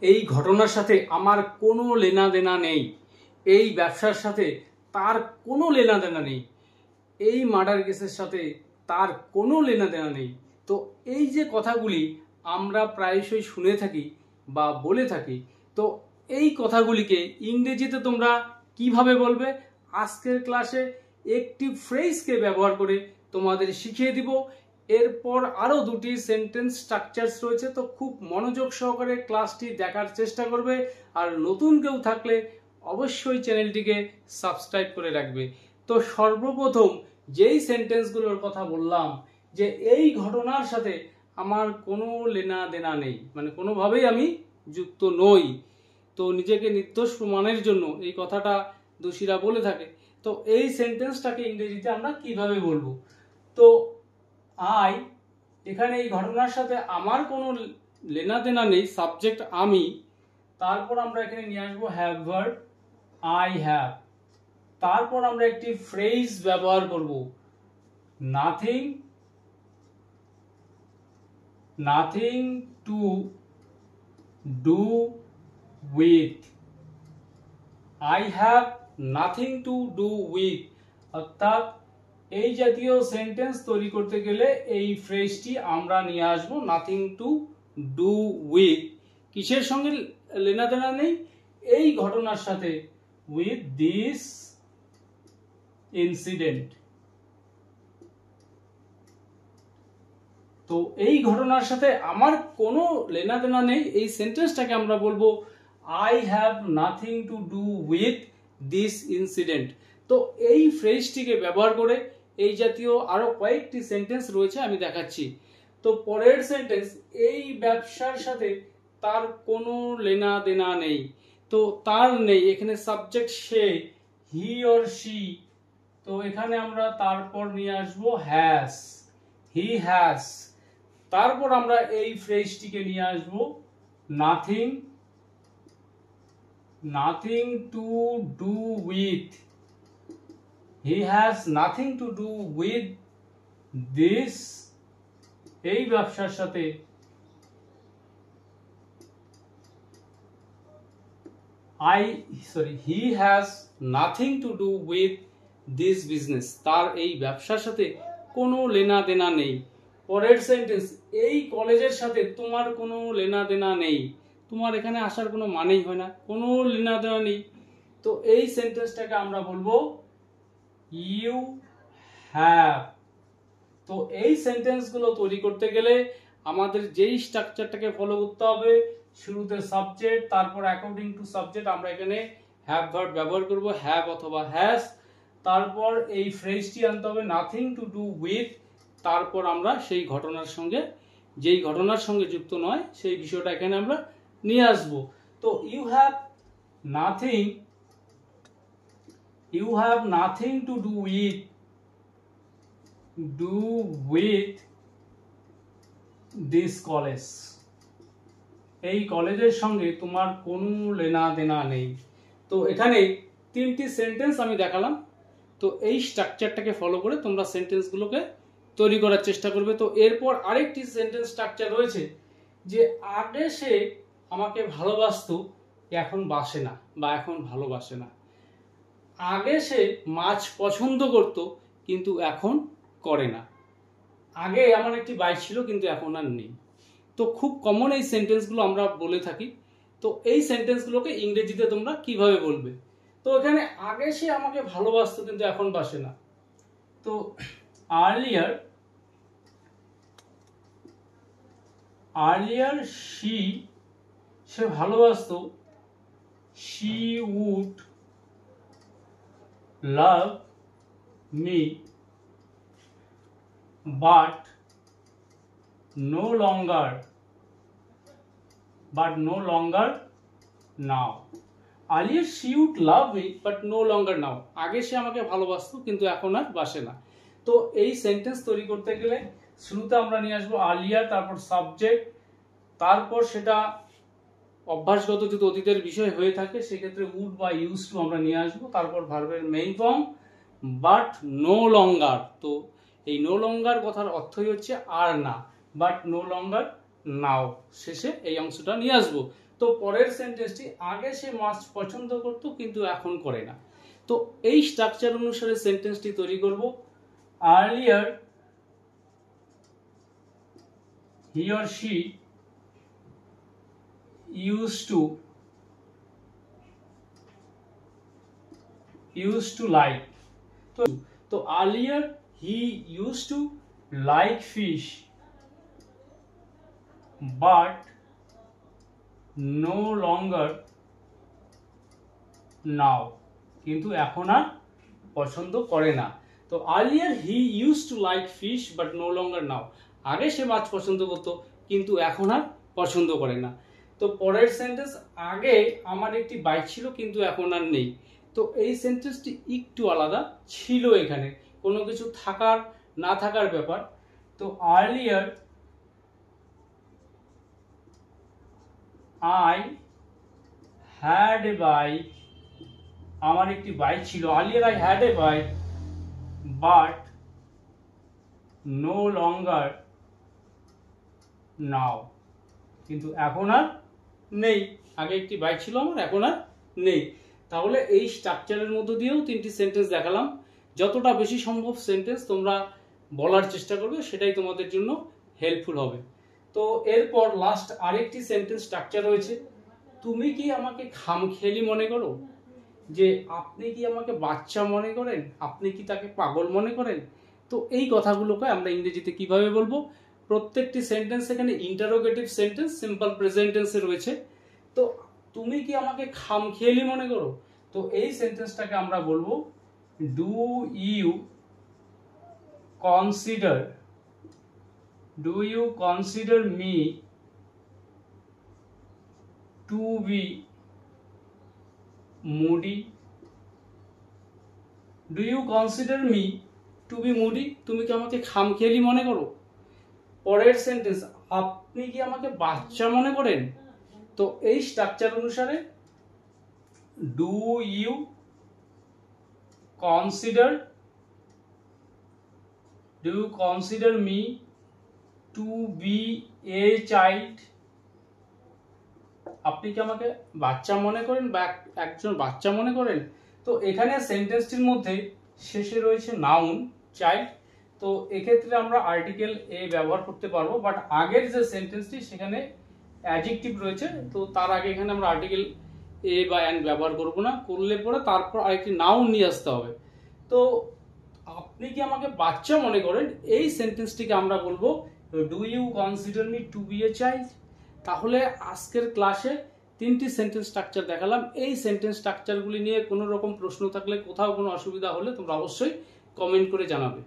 এই ঘটনার সাথে আমার কোনো লেনাদেনা নেই, এই ব্যবসার সাথে তার কোনো লেনাদেনা নেই, এই মার্ডার কেসের সাথে তার কোনো লেনাদেনা নেই। তো এই যে কথাগুলি আমরা প্রায়শই শুনে থাকি বা বলে থাকি, তো এই কথাগুলিকে ইংরেজিতে তোমরা কিভাবে বলবে, আজকের ক্লাসে একটি ফ্রেজকে ব্যবহার করে তোমাদের শিখিয়ে দিব। এরপর আরও দুটি সেন্টেন্স স্ট্রাকচারস রয়েছে, তো খুব মনোযোগ সহকারে ক্লাসটি দেখার চেষ্টা করবে। আর নতুন কেউ থাকলে অবশ্যই চ্যানেলটিকে সাবস্ক্রাইব করে রাখবে। তো সর্বপ্রথম যেই সেন্টেন্সগুলোর কথা বললাম যে এই ঘটনার সাথে আমার কোনো লেনা দেনা নেই, মানে কোনোভাবেই আমি যুক্ত নই, তো নিজেকে নির্দোষ প্রমাণের জন্য এই কথাটা দোষীরা বলে থাকে। তো এই সেন্টেন্সটাকে ইংরেজিতে আমরা কিভাবে বলবো? তো আই, এখানে এই ঘটনার সাথে আমার কোনো লেনা দেনা নেই, সাবজেক্ট আমি, তারপর আমরা এখানে নিয়ে আসবো হ্যাভ ভার্ব আই হ্যাভ, তারপর আমরা একটি ফ্রেজ ব্যবহার করব nothing to do with, I have nothing to do with. অর্থাৎ এই জাতীয় সেন্টেন্স তৈরি করতে গেলে এই ফ্রেজটি আমরা নিয়ে আসব নাথিং টু ডু উইথ, কিসের সঙ্গে লেনাদেনা নেই, এই ঘটনার সাথে, উইথ দিস ইনসিডেন্ট। তো এই ঘটনার সাথে আমার কোনো লেনাদেনা নেই, এই সেন্টেন্সটাকে আমরা বলবো I have nothing to do with this incident. তো এই ফ্রেজটিকে ব্যবহার করে এই জাতীয় আরো কয়েকটি সেন্টেন্স রয়েছে, আমি দেখাচ্ছি। তো পরের সেন্টেন্স, এই ব্যবসার সাথে তার কোনো লেনা দেনা নেই। তো তার নেই, এখানে subject say, he or she, তো এখানে আমরা তারপর নিয়ে আসবো হ্যাজ, হি হ্যাজ, তারপর আমরা এই ফ্রেজটিকে নিয়ে আসবো nothing to do with, he has nothing to do with this, এই ব্যবসার সাথে he has nothing to do with this business, তার এই ব্যবসার সাথে কোনো লেনা দেনা নেই। পরের সেন্টেন্স, এই কলেজের সাথে তোমার কোনো লেনা দেনা নেই, তোমার এখানে আসার কোনো মানেই হয় না, কোনো লেনা দেনা নেই। তো এই সেন্টেন্সটাকে আমরা বলবো ইউ হ্যাভ। তো এই সেন্টেন্সগুলো তৈরি করতে গেলে আমাদের যেই স্ট্রাকচারটাকে ফলো করতে হবে, শুরুতে সাবজেক্ট, তারপর অ্যাকর্ডিং টু সাবজেক্ট আমরা এখানে হ্যাভ ভার্ব ব্যবহার করব, হ্যাভ অথবা হ্যাজ, তারপর এই ফ্রেজটি আনতে হবে নাথিং টু ডু উইথ, তারপর আমরা সেই ঘটনার সঙ্গে, যেই ঘটনার সঙ্গে যুক্ত নয় সেই বিষয়টা এখানে আমরা নিয়ে আসব। তো you have nothing to do with this college, এই কলেজের সঙ্গে তোমার কোনো লেনা দেনা নেই। তো এখানে তিনটি সেন্টেন্স আমি দেখালাম, তো এই স্ট্রাকচারটাকে ফলো করে তোমরা সেন্টেন্সগুলোকে তৈরি করার চেষ্টা করবে। তো এরপর আরেকটি সেন্টেন্স স্ট্রাকচার রয়েছে যে আগে সে আমাকে ভালোবাসতো, এখন বাসে না, বা এখন ভালোবাসে না। আগে সে মাছ পছন্দ করত, কিন্তু এখন করে না। আগে আমার একটি বাইক ছিল, কিন্তু এখন আর নেই। তো খুব কমন এই সেন্টেন্সগুলো আমরা বলে থাকি। তো এই সেন্টেন্সগুলোকে ইংরেজিতে তোমরা কিভাবে বলবে? তো এখানে আগে সে আমাকে ভালোবাসতো, কিন্তু এখন বাসে না। তো আর্লিয়ার সে ভালোবাসতো, she would love me, but no longer now. Earlier she would love me, but no longer now. আগে সে আমাকে ভালোবাসতো, কিন্তু এখন আর বাসে না। তো এই সেন্টেন্স তৈরি করতে গেলে শুরুতে আমরা নিয়ে আসবো আর্লিয়ার, তারপর সাবজেক্ট, তারপর সেটা অভ্যাসগত যদি অতীতের বিষয় হয়ে থাকে সেক্ষেত্রে উড বা ইউজ টু আমরা নিয়ে আসবো, তারপর ভার্বের main form but no longer. তো এই নো লঙ্গার কথার অর্থই হচ্ছে আর না, বাট নো লঙ্গার নাও, শেষে এই অংশটা নিয়ে আসবো। তো পরের সেন্টেন্সটি আগে সে মাছ পছন্দ করত কিন্তু এখন করে না। তো এই স্ট্রাকচার অনুসারে সেন্টেন্সটি তৈরি করব। Earlier he or she used to like, तो earlier he used to like fish but no longer now, কিন্তু এখন আর পছন্দ করে না। তো earlier he used to like fish but no longer now, আগে সে মাছ পছন্দ করতো কিন্তু এখন আর পছন্দ করে না। তো পরের সেন্টেন্স, আগে আমার একটি বাইক ছিল কিন্তু এখন আর নেই। তো এই সেন্টেন্সটি একটু আলাদা, ছিল এখানে কোনো কিছু থাকার না থাকার ব্যাপার। তো earlier I had a bike, আমার একটি বাইক ছিল। Earlier I had a bike but no longer now, কিন্তু এখন আর নেই। আগে একটি বাইক ছিল আমার, এখন আর নেই। তাহলে এই স্ট্রাকচারের মধ্য দিয়েও তিনটি সেন্টেন্স দেখালাম। যতটা বেশি সম্ভব সেন্টেন্স তোমরা বলার চেষ্টা করবে, সেটাই তোমাদের জন্য হেল্পফুল হবে। তো এরপর লাস্ট আরেকটি সেন্টেন্স স্ট্রাকচার রয়েছে। তুমি কি আমাকে খামখেয়ালি মনে করো? যে আপনি কি আমাকে বাচ্চা মনে করেন? আপনি কি তাকে পাগল মনে করেন? তো এই কথাগুলোকে আমরা ইংরেজিতে কিভাবে বলবো? প্রত্যেকটি সেন্টেন্স এখানে ইন্টারোগেটিভ সেন্টেন্স সিম্পল প্রেজেন্ট টেন্সে রয়েছে। তো তুমি কি আমাকে খামখেয়ালি মনে করো? তো এই সেন্টেন্সটাকে আমরা বলবো do you consider me to be moody? Do you consider me to be moody, তুমি কি আমাকে খামখেয়ালি মনে করো? পরের সেন্টেন্স, আপনি কি আমাকে বাচ্চা মনে করেন? তো এই স্ট্রাকচার অনুসারে do you consider me to be a child? আপনি কি আমাকে বাচ্চা মনে করেন বা একজন বাচ্চা মনে করেন? তো এখানে সেন্টেন্সটির মধ্যে শেষে রয়েছে নাউন চাইল্ড। তো এক্ষেত্রে আমরা আর্টিকেল এ ব্যবহার করতে পারবো, বাট আগের যে সেন্টেন্সটি সেখানে অ্যাডজেক্টিভ রয়েছে, তো তার আগে এখানে আমরা আর্টিকেল এ বা অ্যান ব্যবহার করব না, করলে পরে তারপর আরেকটি নাউন নিয়ে আসতে হবে। তো আপনি কি আমাকে বাচ্চা মনে করেন, এই সেন্টেন্সটিকে আমরা বলবো do you consider me to be a child. তাহলে আজকের ক্লাসে তিনটি সেন্টেন্স স্ট্রাকচার দেখালাম। এই সেন্টেন্স স্ট্রাকচারগুলি নিয়ে কোনো রকম প্রশ্ন থাকলে, কোথাও কোনো অসুবিধা হলে তোমরা অবশ্যই কমেন্ট করে জানাবে।